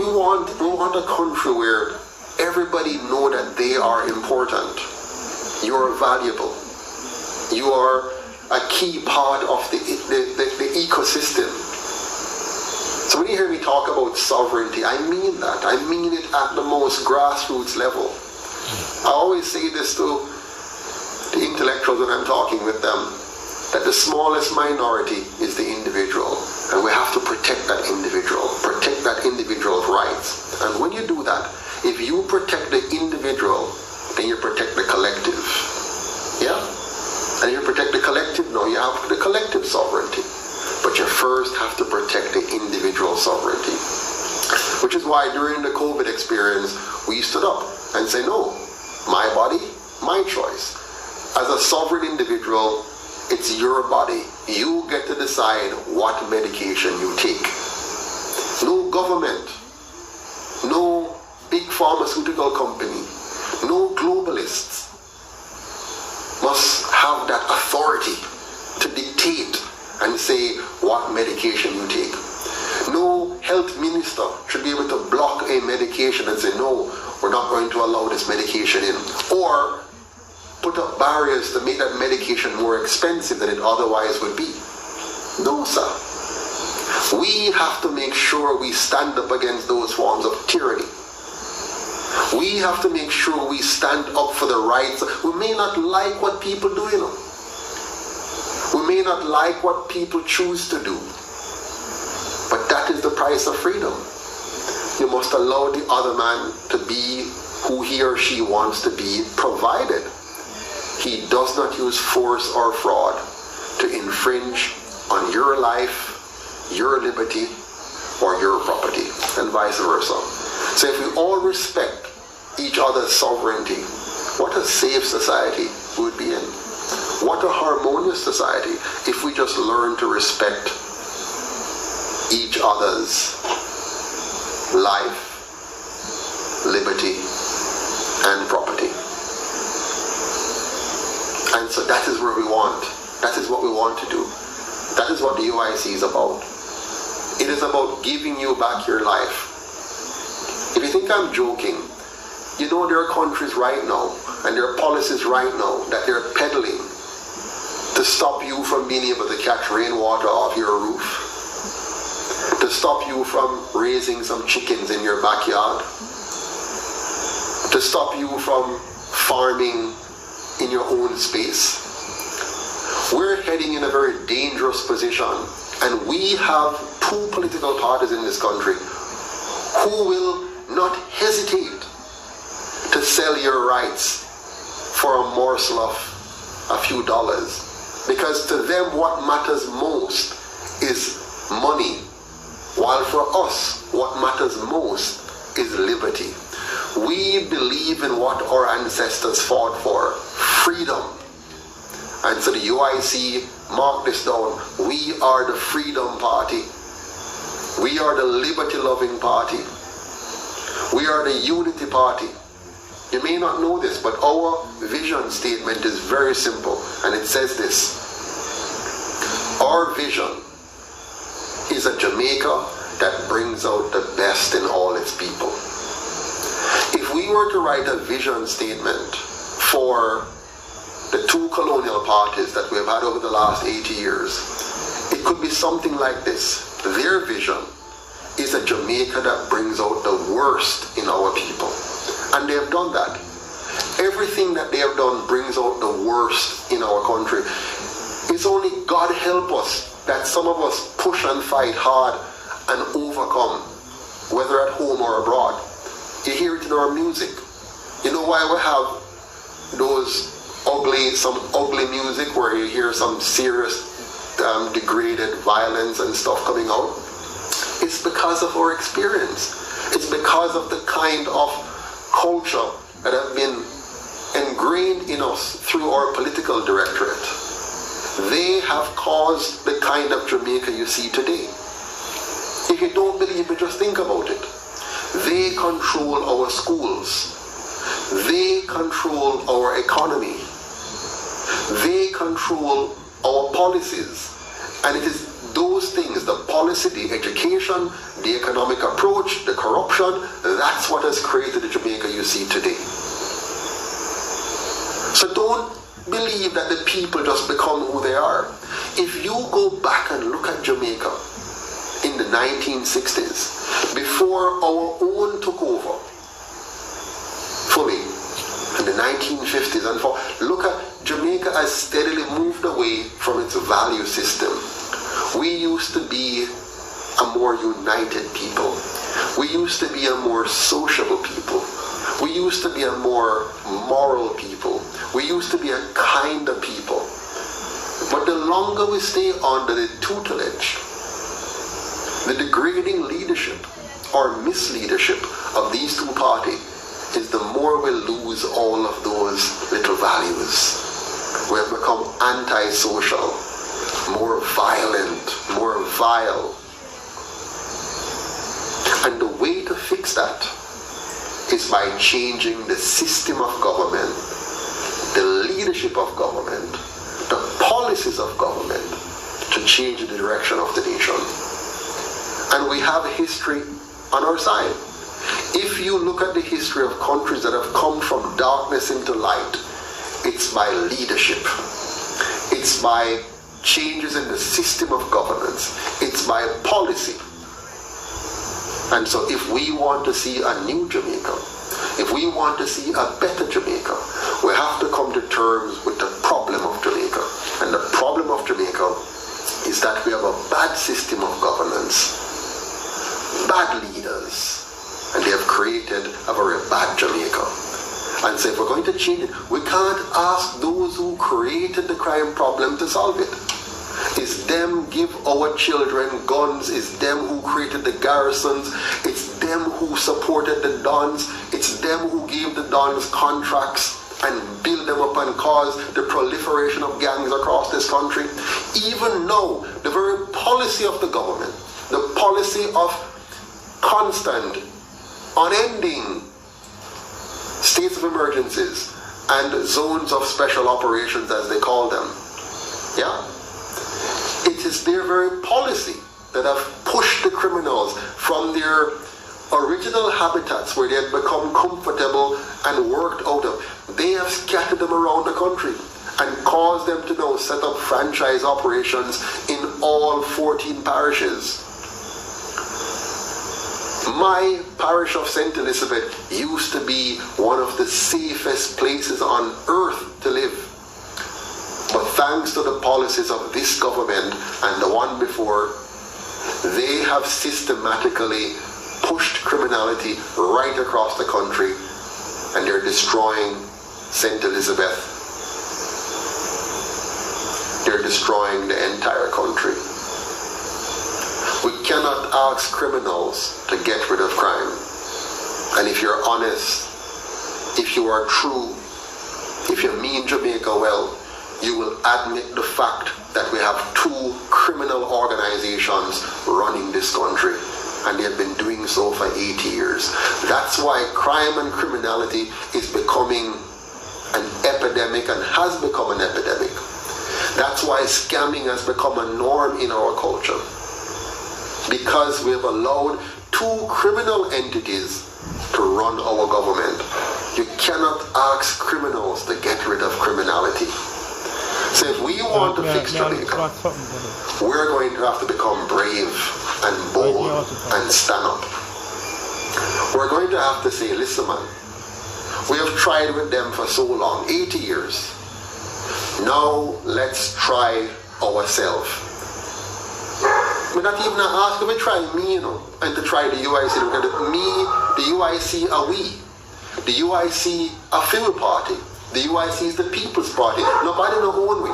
We want a country where everybody know that they are important. You are valuable. You are a key part of the ecosystem. So when you hear me talk about sovereignty, I mean that. I mean it at the most grassroots level. I always say this to the intellectuals when I'm talking with them, that the smallest minority is the individual, and we have to protect that individual's rights. And when you do that, if you protect the individual, then you protect the collective. Yeah? And if you protect the collective, no, you have the collective sovereignty. But you first have to protect the individual sovereignty. Which is why during the COVID experience, we stood up and said, no, my body, my choice. As a sovereign individual, it's your body. You get to decide what medication you take. No government, no big pharmaceutical company, no globalists must have that authority to dictate and say what medication you take. No health minister should be able to block a medication and say, no, we're not going to allow this medication in. Or put up barriers to make that medication more expensive than it otherwise would be. No, sir. We have to make sure we stand up against those forms of tyranny. We have to make sure we stand up for the rights. We may not like what people do, you know. We may not like what people choose to do. But that is the price of freedom. You must allow the other man to be who he or she wants to be, provided he does not use force or fraud to infringe on your life, your liberty, or your property, and vice versa. So if we all respect each other's sovereignty, what a safe society we would be in. What a harmonious society if we just learn to respect each other's life, liberty, and property. And so that is where we want. That is what we want to do. That is what the UIC is about. It is about giving you back your life. If you think I'm joking, you know there are countries right now, and there are policies right now that they're peddling to stop you from being able to catch rainwater off your roof, to stop you from raising some chickens in your backyard, to stop you from farming in your own space. We're heading in a very dangerous position, and we have two political parties in this country who will not hesitate to sell your rights for a morsel of a few dollars, because to them what matters most is money, while for us what matters most is liberty. We believe in what our ancestors fought for, freedom. And so the UIC, mark this down, we are the Freedom Party. We are the liberty-loving party. We are the Unity Party. You may not know this, but our vision statement is very simple, and it says this. Our vision is a Jamaica that brings out the best in all its people. If we were to write a vision statement for the two colonial parties that we've had over the last 80 years, it could be something like this. Their vision is a Jamaica that brings out the worst in our people. And they have done that. Everything that they have done brings out the worst in our country. It's only God help us that some of us push and fight hard and overcome, whether at home or abroad. You hear it in our music. You know why we have some ugly music where you hear some serious degraded violence and stuff coming out? It's because of our experience. It's because of the kind of culture that have been ingrained in us through our political directorate. They have caused the kind of Jamaica you see today. If you don't believe it, just think about it. They control our schools. They control our economy. They control our policies. And it is those those things, the policy, the education, the economic approach, the corruption, that's what has created the Jamaica you see today. So don't believe that the people just become who they are. If you go back and look at Jamaica in the 1960s, before our own took over fully in the 1950s, and look at Jamaica has steadily moved away from its value system. We used to be a more united people. We used to be a more sociable people. We used to be a more moral people. We used to be a kinder people. But the longer we stay under the tutelage, the degrading leadership or misleadership of these two parties, is the more we lose all of those little values. We have become antisocial, more violent, more vile. And the way to fix that is by changing the system of government, the leadership of government, the policies of government, to change the direction of the nation. And we have history on our side. If you look at the history of countries that have come from darkness into light, it's by leadership. It's by changes in the system of governance. It's by policy. And so if we want to see a new Jamaica, if we want to see a better Jamaica, we have to come to terms with the problem of Jamaica. And the problem of Jamaica is that we have a bad system of governance, bad leaders, and they have created a very bad Jamaica. And so if we're going to change it, we can't ask those who created the crime problem to solve it. It's them give our children guns. It's them who created the garrisons. It's them who supported the Dons. It's them who gave the Dons contracts and build them up and cause the proliferation of gangs across this country. Even now, the very policy of the government, the policy of constant, unending states of emergencies and zones of special operations, as they call them. Yeah? It is their very policy that have pushed the criminals from their original habitats where they had become comfortable and worked out of. They have scattered them around the country and caused them to now set up franchise operations in all 14 parishes. My parish of St. Elizabeth used to be one of the safest places on earth to live. But thanks to the policies of this government and the one before, they have systematically pushed criminality right across the country, and they're destroying St. Elizabeth. They're destroying the entire country. We cannot ask criminals to get rid of crime. And if you're honest, if you are true, if you mean Jamaica well, you will admit the fact that we have two criminal organizations running this country, and they have been doing so for 80 years. That's why crime and criminality is becoming an epidemic and has become an epidemic. That's why scamming has become a norm in our culture, because we have allowed two criminal entities to run our government. You cannot ask criminals to get rid of criminality. So if we want to fix Jamaica, we're going to have to become brave and bold and stand up. We're going to have to say, listen man, we have tried with them for so long, 80 years. Now let's try ourselves. We're not even asking me to try me, and to try the UIC. Because me, the UIC are we. The UIC a few party. The UIC is the People's Party. Nobody don't own we.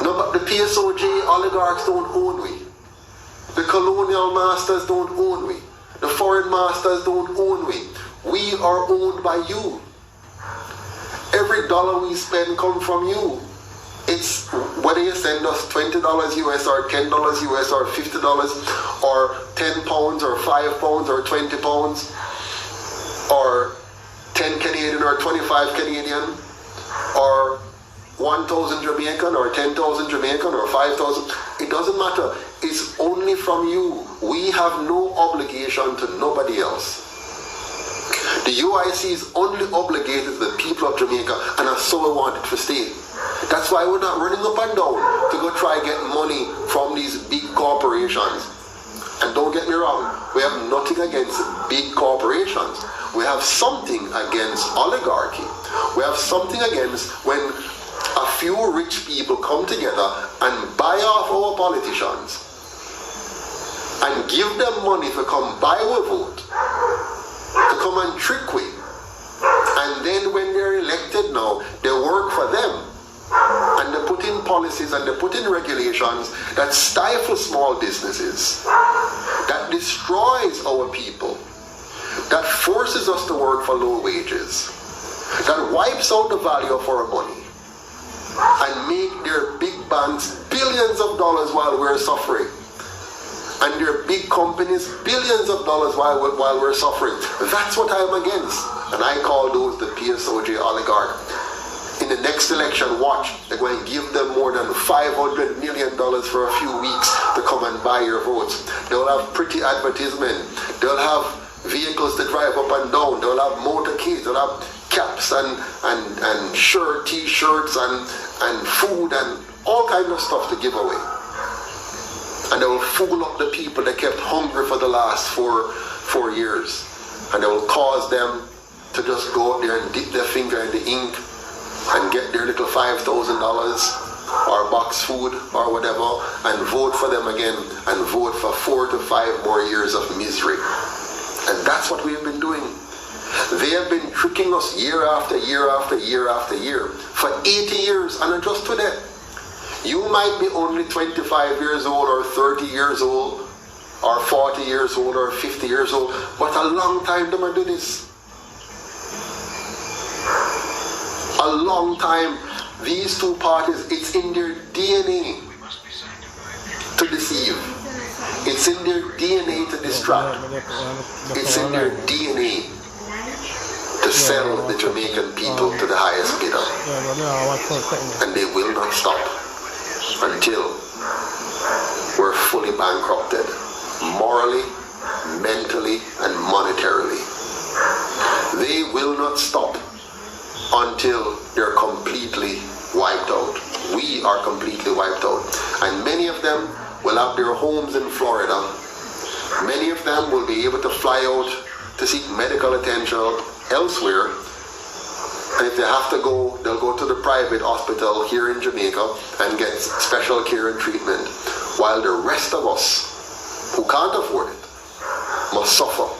No, the PSOJ oligarchs don't own we. The colonial masters don't own we. The foreign masters don't own we. We are owned by you. Every dollar we spend comes from you. It's whether you send us $20 US or $10 US or $50 or £10 or £5 or £20 or 10 Canadian or 25 Canadian or 1,000 Jamaican or 10,000 Jamaican or 5,000, it doesn't matter. It's only from you. We have no obligation to nobody else. The UIC is only obligated to the people of Jamaica, and so I want it to stay. That's why we're not running up and down to go try get money from these big corporations. And don't get me wrong, we have nothing against big corporations. We have something against oligarchy. We have something against when a few rich people come together and buy off our politicians and give them money to come buy our vote, to come and trick we. And then when they're elected now, they work for them. And they put in policies and they put in regulations that stifle small businesses, that destroys our people, that forces us to work for low wages, that wipes out the value of our money, and make their big banks billions of dollars while we're suffering, and their big companies billions of dollars while we're suffering. That's what I'm against, and I call those the PSOJ oligarch. In the next election, watch, they're going to give them more than $500 million for a few weeks to come and buy your votes. They'll have pretty advertisement. They'll have vehicles to drive up and down. They'll have motorcades. They'll have caps and shirt, t-shirts and food and all kinds of stuff to give away. And they will fool up the people that kept hungry for the last four years. And they will cause them to just go out there and dip their finger in the ink and get their little $5,000 or box food or whatever and vote for them again and vote for 4 to 5 more years of misery. And that's what we've been doing. They have been tricking us year after year after year after year for 80 years, and just today. You might be only 25 years old or 30 years old or 40 years old or 50 years old, but a long time them are doing this. A long time. These two parties, it's in their DNA to deceive. It's in their DNA to distract. It's in their DNA to sell the Jamaican people to the highest bidder. And they will not stop until we're fully bankrupted, morally, mentally, and monetarily. They will not stop until they're completely wiped out. We are completely wiped out. And many of them will have their homes in Florida. Many of them will be able to fly out to seek medical attention elsewhere. And if they have to go, they'll go to the private hospital here in Jamaica and get special care and treatment, while the rest of us who can't afford it must suffer.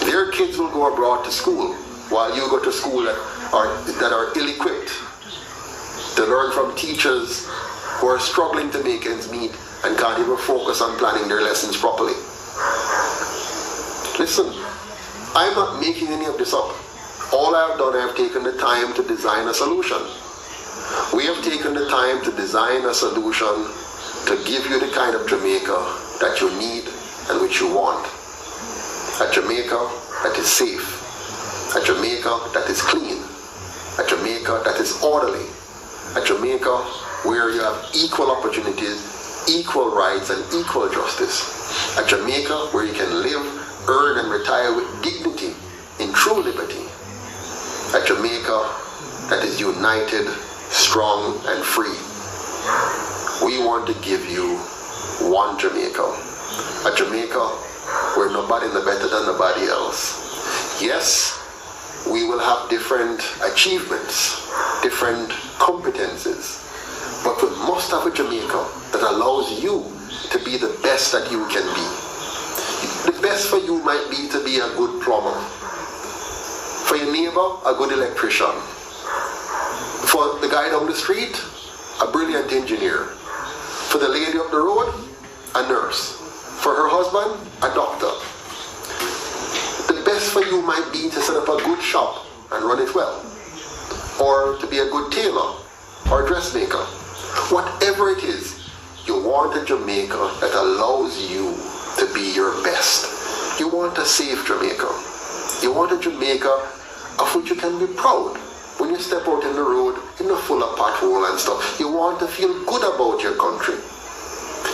Their kids will go abroad to school, while you go to school that are ill-equipped to learn from teachers who are struggling to make ends meet and can't even focus on planning their lessons properly. Listen, I'm not making any of this up. All I've done, I've taken the time to design a solution. We have taken the time to design a solution to give you the kind of Jamaica that you need and which you want. A Jamaica that is safe. A Jamaica that is clean. A Jamaica that is orderly. A Jamaica where you have equal opportunities, equal rights, and equal justice. A Jamaica where you can live, earn, and retire with dignity in true liberty. A Jamaica that is united, strong, and free. We want to give you one Jamaica. A Jamaica where nobody's better than nobody else. Yes, we will have different achievements, different competences, but we must have a Jamaica that allows you to be the best that you can be. The best for you might be to be a good plumber. For your neighbor, a good electrician. For the guy down the street, a brilliant engineer. For the lady up the road, a nurse. For her husband, a doctor. The best for you might be to set up a good shop and run it well. Or to be a good tailor or dressmaker. Whatever it is, you want a Jamaica that allows you to be your best. You want a safe Jamaica. You want a Jamaica of which you can be proud. when you step out in the road, you're not full of pothole and stuff. You want to feel good about your country.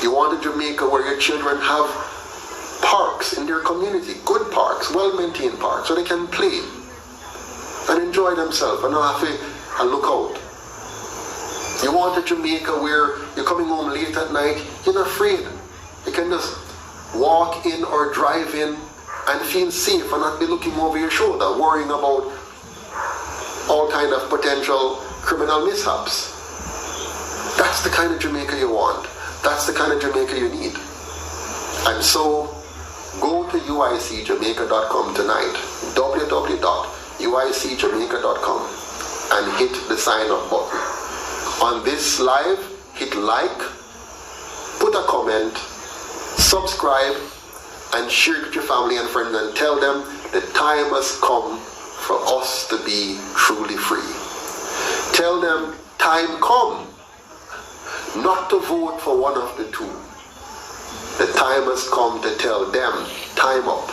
You want a Jamaica where your children have parks in their community, good parks, well-maintained parks, so they can play and enjoy themselves and not have to look out. You want a Jamaica where you're coming home late at night, you're not afraid. You can just walk in or drive in and feel safe and not be looking over your shoulder, worrying about all kind of potential criminal mishaps. That's the kind of Jamaica you want. That's the kind of Jamaica you need. And so, go to uicjamaica.com tonight, www.uicjamaica.com, and hit the sign up button. On this live, hit like, put a comment, subscribe, and share it with your family and friends and tell them the time has come for us to be truly free. Tell them time come not to vote for one of the two. The time has come to tell them time up.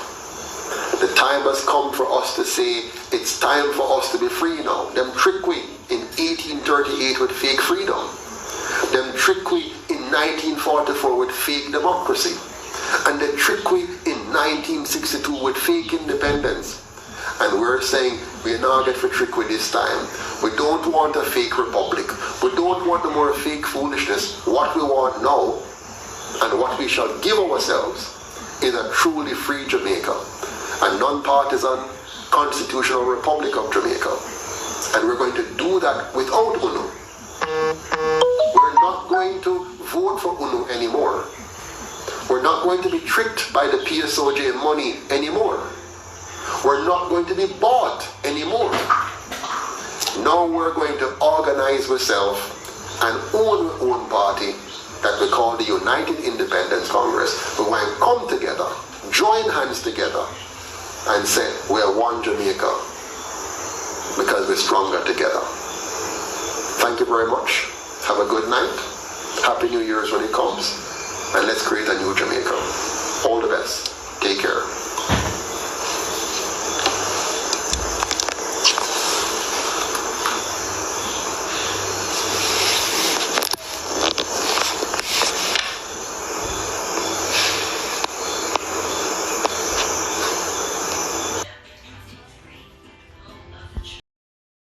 The time has come for us to say it's time for us to be free now. Them trick we in 1838 with fake freedom. Them trick we in 1944 with fake democracy. And they trick we in 1962 with fake independence. And we're saying we're not get for trick with this time. We don't want a fake republic. We don't want no more fake foolishness. What we want now, and what we shall give ourselves, is a truly free Jamaica, a non-partisan constitutional republic of Jamaica. And we're going to do that without UNU. We're not going to vote for UNU anymore. We're not going to be tricked by the PSOJ money anymore. We're not going to be bought anymore. Now we're going to organize ourselves and own our own party that we call the United Independence Congress. We're going to come together, join hands together, and say we're one Jamaica because we're stronger together. Thank you very much. Have a good night. Happy New Year's when it comes. And let's create a new Jamaica. All the best. Take care.